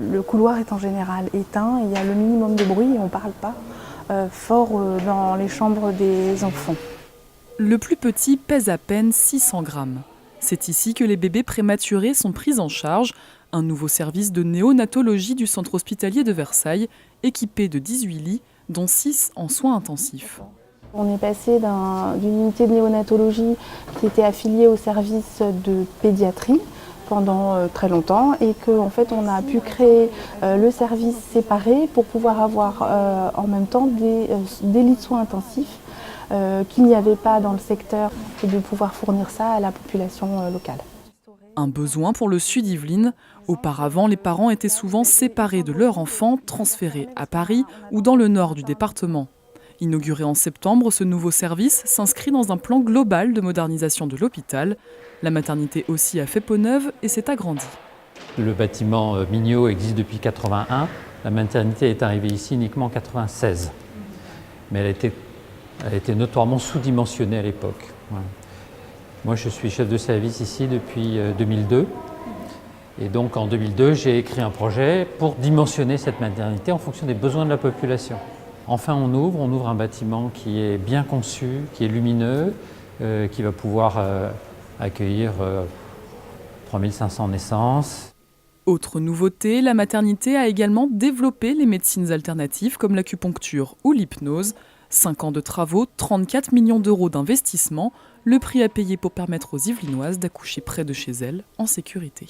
Le couloir est en général éteint, il y a le minimum de bruit et on ne parle pas fort dans les chambres des enfants. Le plus petit pèse à peine 600 grammes. C'est ici que les bébés prématurés sont pris en charge. Un nouveau service de néonatologie du centre hospitalier de Versailles, équipé de 18 lits, dont 6 en soins intensifs. On est passé d'une unité de néonatologie qui était affiliée au service de pédiatrie pendant très longtemps et qu'en fait on a pu créer le service séparé pour pouvoir avoir en même temps des lits de soins intensifs qu'il n'y avait pas dans le secteur et de pouvoir fournir ça à la population locale. Un besoin pour le Sud-Yvelines. Auparavant, les parents étaient souvent séparés de leurs enfants, transférés à Paris ou dans le nord du département. Inauguré en septembre, ce nouveau service s'inscrit dans un plan global de modernisation de l'hôpital. La maternité aussi a fait peau neuve et s'est agrandie. Le bâtiment Mignot existe depuis 1981. La maternité est arrivée ici uniquement en 1996. Mais elle était notoirement sous-dimensionnée à l'époque. Voilà. Moi, je suis chef de service ici depuis 2002. Et donc, en 2002, j'ai écrit un projet pour dimensionner cette maternité en fonction des besoins de la population. Enfin, on ouvre un bâtiment qui est bien conçu, qui est lumineux, qui va pouvoir accueillir 3500 naissances. Autre nouveauté, la maternité a également développé les médecines alternatives comme l'acupuncture ou l'hypnose. 5 ans de travaux, 34 millions d'euros d'investissement, le prix à payer pour permettre aux Yvelinoises d'accoucher près de chez elles en sécurité.